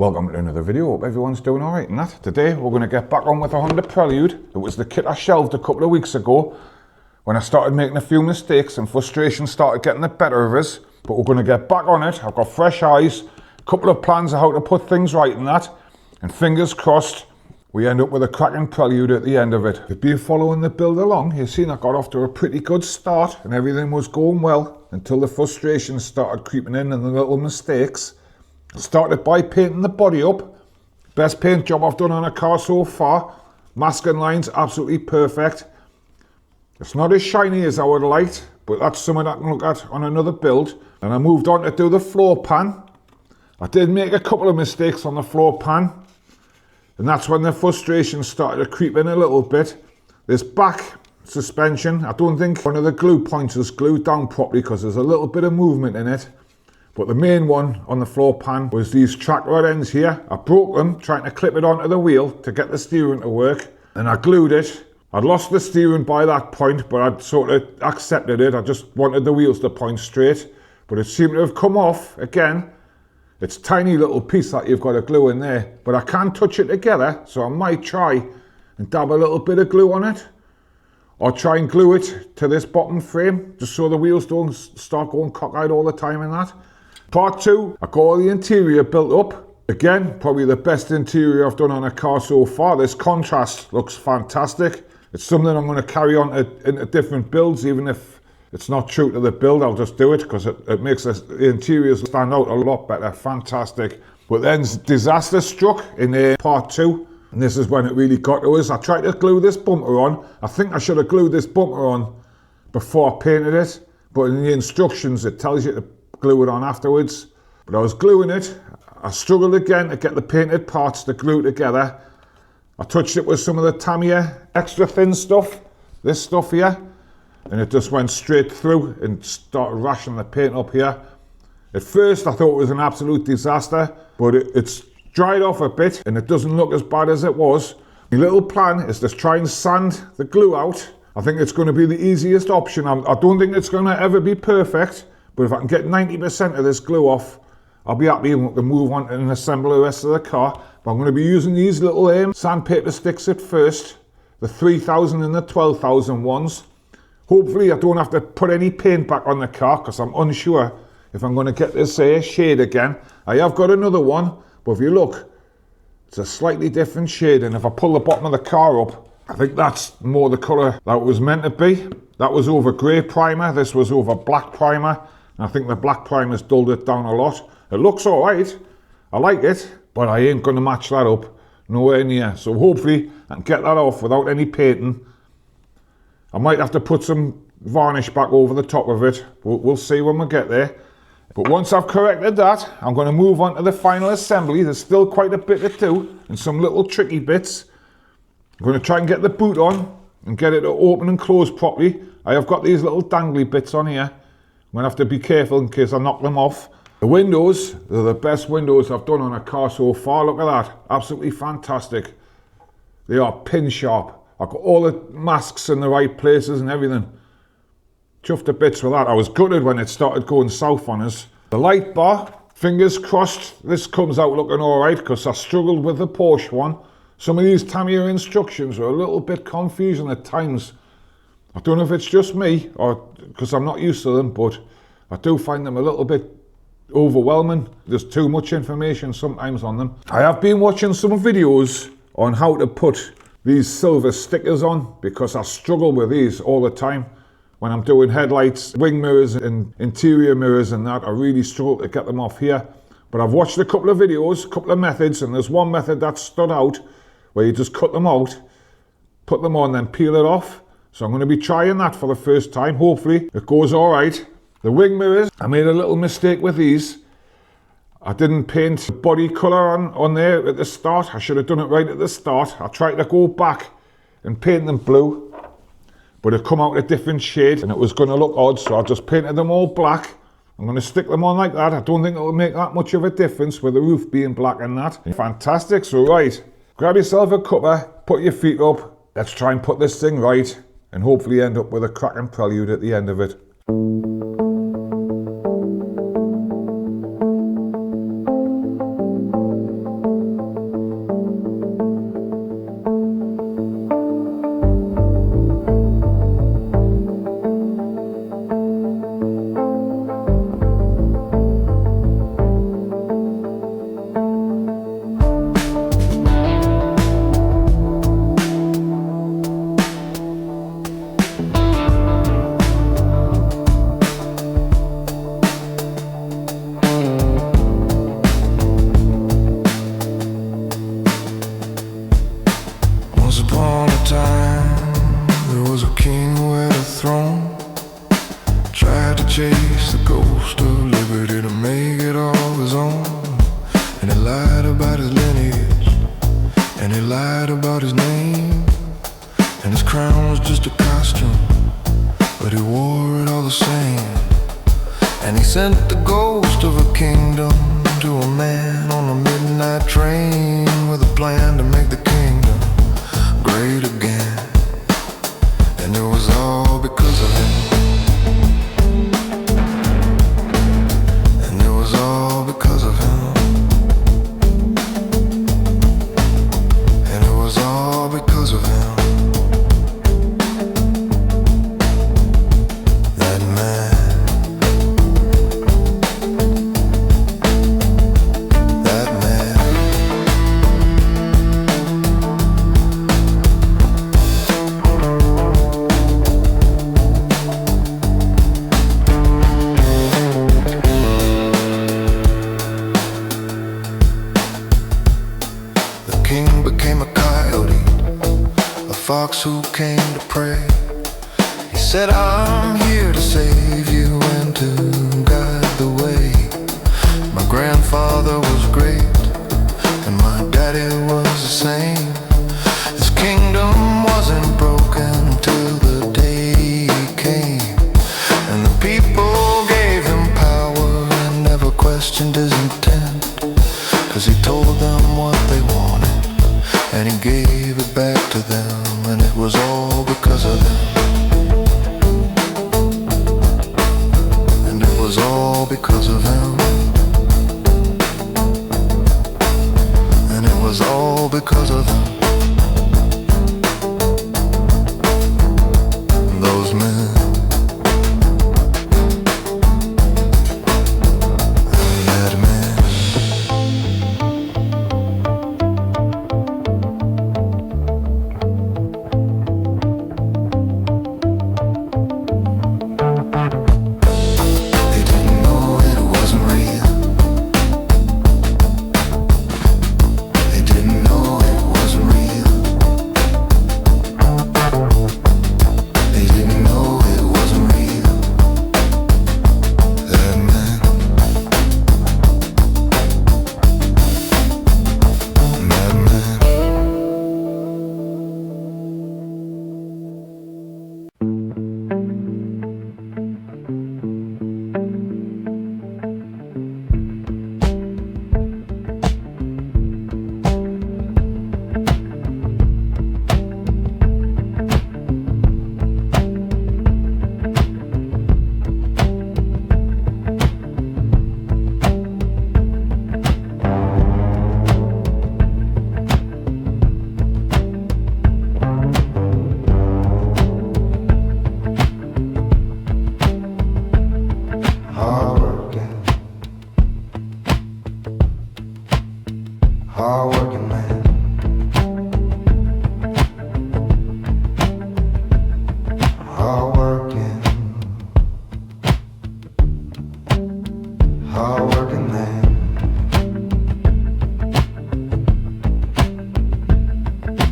Welcome to another video. Hope everyone's doing alright and that. Today we're going to get back on with the Honda Prelude. It was the kit I shelved a couple of weeks ago when I started making a few mistakes and frustration started getting the better of us. But we're going to get back on it. I've got fresh eyes, a couple of plans of how to put things right in that, and fingers crossed we end up with a cracking Prelude at the end of it. If you've been following the build along, you've seen I got off to a pretty good start and everything was going well until the frustration started creeping in and the little mistakes. I started by painting the body up. Best paint job I've done on a car so far. Masking lines absolutely perfect. It's not as shiny as I would have liked, but that's something I can look at on another build. And I moved on to do the floor pan. I did make a couple of mistakes on the floor pan, and that's when the frustration started to creep in a little bit. This back suspension, I don't think one of the glue points is glued down properly because there's a little bit of movement in it. But the main one on the floor pan was these track rod ends here. I broke them trying to clip it onto the wheel to get the steering to work, and I glued it. I'd lost the steering by that point, but I'd sort of accepted it. I just wanted the wheels to point straight, but it seemed to have come off again. It's a tiny little piece that you've got to glue in there, but I can't touch it together, so I might try and dab a little bit of glue on it, or try and glue it to this bottom frame, just so the wheels don't start going cockeyed all the time in that. Part 2, I got all the interior built up. Again, probably the best interior I've done on a car so far. This contrast looks fantastic. It's something I'm going to carry on into different builds, even if it's not true to the build. I'll just do it because it makes the interiors stand out a lot better. Fantastic. But then disaster struck in part 2, and this is when it really got to us. I tried to glue this bumper on. I think I should have glued this bumper on before I painted it, but in the instructions it tells you to glue it on afterwards. But I was gluing it. I struggled again to get the painted parts to glue together. I touched it with some of the Tamiya extra thin stuff, this stuff here, and it just went straight through and started rashing the paint up here. At first I thought it was an absolute disaster, but it's dried off a bit and it doesn't look as bad as it was. My little plan is to try and sand the glue out. I think it's going to be the easiest option. I don't think it's going to ever be perfect, but if I can get 90% of this glue off, I'll be happy and we can move on and assemble the rest of the car. But I'm going to be using these little sandpaper sticks at first, the 3000 and the 12,000 ones. Hopefully I don't have to put any paint back on the car because I'm unsure if I'm going to get this shade again. I have got another one, but if you look, it's a slightly different shade, and if I pull the bottom of the car up, I think that's more the colour that it was meant to be. That was over grey primer, this was over black primer. I think the black primer's dulled it down a lot. It looks alright, I like it, but I ain't going to match that up, nowhere near. So hopefully I can get that off without any painting. I might have to put some varnish back over the top of it, we'll see when we get there. But once I've corrected that, I'm going to move on to the final assembly. There's still quite a bit to do and some little tricky bits. I'm going to try and get the boot on and get it to open and close properly. I have got these little dangly bits on here. I'm going to have to be careful in case I knock them off. The windows, they're the best windows I've done on a car so far. Look at that. Absolutely fantastic. They are pin sharp. I've got all the masks in the right places and everything. Chuffed to bits with that. I was gutted when it started going south on us. The light bar, fingers crossed this comes out looking alright because I struggled with the Porsche one. Some of these Tamiya instructions are a little bit confusing at times. I don't know if it's just me or because I'm not used to them, but I do find them a little bit overwhelming. There's too much information sometimes on them. I have been watching some videos on how to put these silver stickers on because I struggle with these all the time. When I'm doing headlights, wing mirrors and interior mirrors and that, I really struggle to get them off here. But I've watched a couple of videos, a couple of methods, and there's one method that stood out where you just cut them out, put them on, then peel it off. So I'm going to be trying that for the first time. Hopefully it goes all right. The wing mirrors, I made a little mistake with these. I didn't paint the body colour on there at the start. I should have done it right at the start. I tried to go back and paint them blue, but it come out a different shade and it was going to look odd, so I just painted them all black. I'm going to stick them on like that. I don't think it'll make that much of a difference with the roof being black and that. Fantastic. So right, grab yourself a cuppa, put your feet up. Let's try and put this thing right and hopefully end up with a cracking Prelude at the end of it. about his lineage, and he lied about his name, and his crown was just a costume, but he wore it all the same. And he sent the ghost of a kingdom to a man on a midnight train with a plan to make the kingdom great again. And it was all because of him. And it was all because of him. And it was all because of him. That man. Fox who came to pray. He said, I'm here to save you and to guide the way. My grandfather was great, and my daddy was the same. His kingdom wasn't broken till the day he came. And the people gave him power and never questioned his intent, 'cause he told them what they wanted, and he gave it back to them. And it was all because of them. And it was all because of him. And it was all because of him. Those men. And that man. Hard-working man. Hard-working. Hard-working man.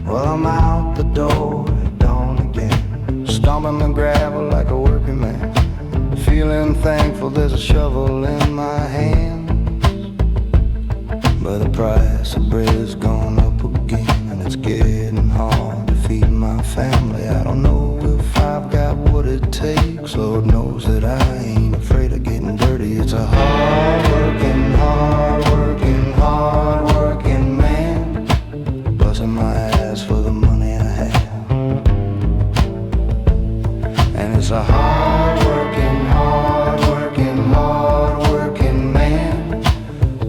Well, I'm out the door at dawn again, stomping the gravel like a working man, feeling thankful there's a shovel in my hand. But the price of bread's gone up again, and it's getting hard to feed my family. I don't know if I've got what it takes. Lord knows that I ain't afraid of getting dirty. It's a hard-working, hard-working, hard-working man, busting my ass for the money I have. And it's a hard-working, hard-working, hard-working man,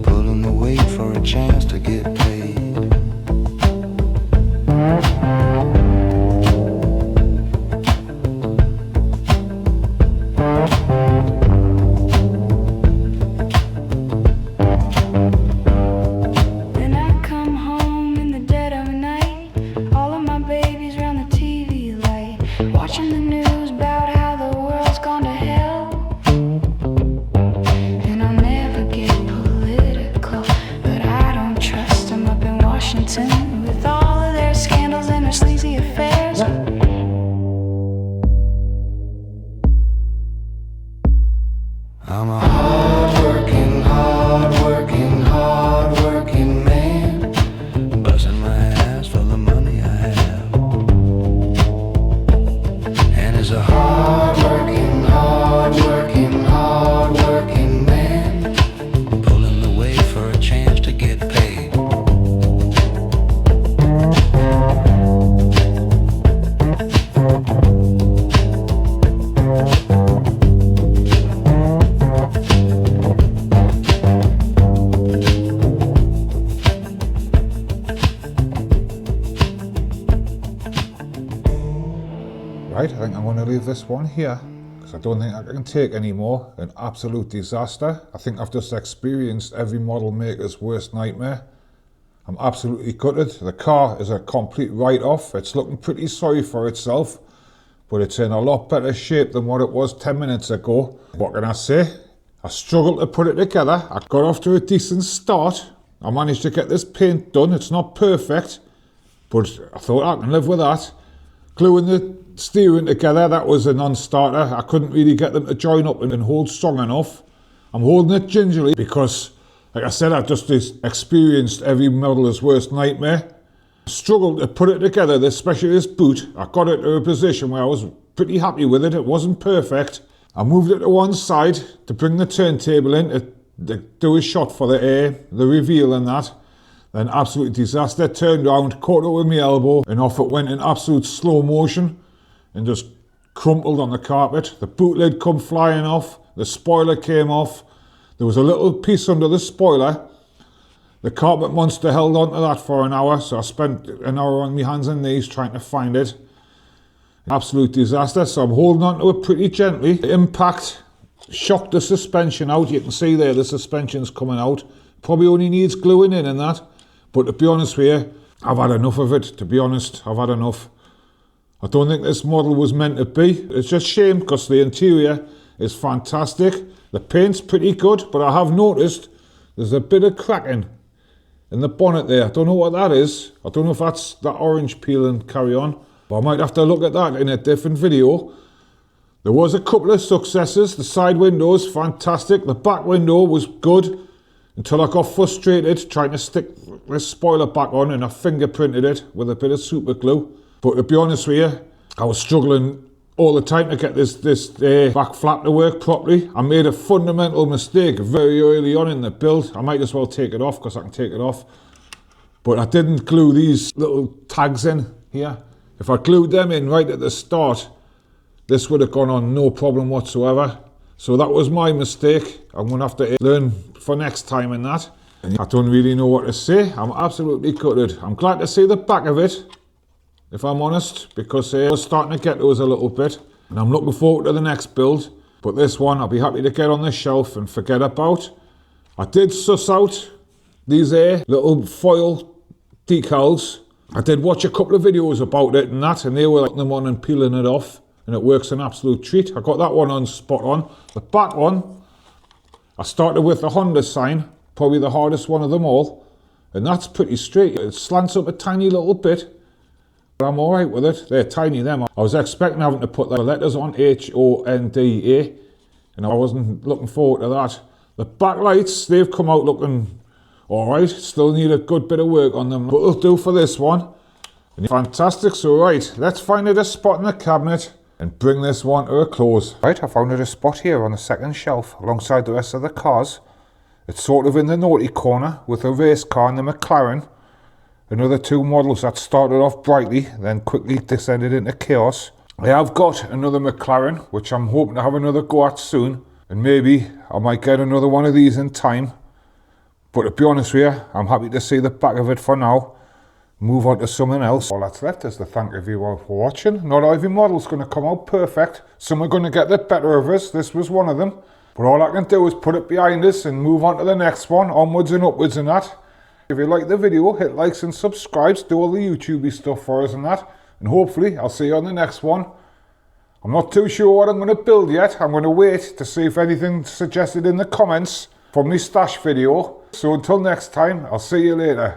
pulling the weight for a chance to get paid. Then I come home in the dead of night, all of my babies round the TV light, watching the news about how the world's gone to hell. And I'll never get political, but I don't trust them up in Washington with all of their scandals and their sleazy affairs. I'm a hard-working, hard-working, hard-working man. Right, I think I'm going to leave this one here because I don't think I can take any more. An absolute disaster. I think I've just experienced every model maker's worst nightmare. I'm absolutely gutted. The car is a complete write-off. It's looking pretty sorry for itself, but it's in a lot better shape than what it was 10 minutes ago. What can I say? I struggled to put it together. I got off to a decent start. I managed to get this paint done. It's not perfect, but I thought I can live with that. Gluing the steering together, that was a non-starter. I couldn't really get them to join up and hold strong enough. I'm holding it gingerly because, like I said, I've just experienced every modeller's worst nightmare. I struggled to put it together, especially this boot. I got it to a position where I was pretty happy with it. It wasn't perfect. I moved it to one side to bring the turntable in to do a shot for the air, the reveal and that. Then absolute disaster. Turned around, caught it with my elbow, and off it went in absolute slow motion and just crumpled on the carpet. The boot lid come flying off. The spoiler came off. There was a little piece under the spoiler. The carpet monster held on to that for an hour, so I spent an hour on my hands and knees trying to find it. Absolute disaster, so I'm holding on to it pretty gently. The impact shocked the suspension out. You can see there the suspension's coming out. Probably only needs gluing in and that. But to be honest with you, I've had enough of it, to be honest. I've had enough. I don't think this model was meant to be. It's just a shame because the interior is fantastic. The paint's pretty good, but I have noticed there's a bit of cracking in the bonnet there. I don't know what that is. I don't know if that's that orange peel and carry on. But I might have to look at that in a different video. There was a couple of successes. The side windows, fantastic. The back window was good until I got frustrated trying to stick this spoiler back on and I fingerprinted it with a bit of super glue. But to be honest with you, I was struggling all the time to get this back flap to work properly. I made a fundamental mistake very early on in the build. I might as well take it off because I can take it off. But I didn't glue these little tags in here. If I glued them in right at the start, this would have gone on no problem whatsoever. So that was my mistake. I'm going to have to learn for next time in that. I don't really know what to say. I'm absolutely gutted. I'm glad to see the back of it, if I'm honest, because I was starting to get to us a little bit. And I'm looking forward to the next build. But this one, I'll be happy to get on the shelf and forget about. I did suss out these little foil decals. I did watch a couple of videos about it and that, and they were like them on and peeling it off, and it works an absolute treat. I got that one on spot on. The back one, I started with the Honda sign, probably the hardest one of them all, and that's pretty straight. It slants up a tiny little bit, but I'm all right with it. They're tiny, them. I was expecting having to put the letters on, H-O-N-D-A, and I wasn't looking forward to that. The backlights, they've come out looking alright, still need a good bit of work on them, but it'll do for this one. Fantastic, so right, let's find it a spot in the cabinet and bring this one to a close. Right, I found it a spot here on the second shelf alongside the rest of the cars. It's sort of in the naughty corner with the race car and the McLaren. Another two models that started off brightly, then quickly descended into chaos. I have got another McLaren, which I'm hoping to have another go at soon, and maybe I might get another one of these in time. But to be honest with you, I'm happy to see the back of it for now. Move on to something else. All that's left is to thank everyone for watching. Not every model's going to come out perfect. Some are going to get the better of us. This was one of them. But all I can do is put it behind us and move on to the next one. Onwards and upwards and that. If you like the video, hit likes and subscribes. Do all the YouTubey stuff for us and that. And hopefully, I'll see you on the next one. I'm not too sure what I'm going to build yet. I'm going to wait to see if anything's suggested in the comments from my stash video. So until next time, I'll see you later.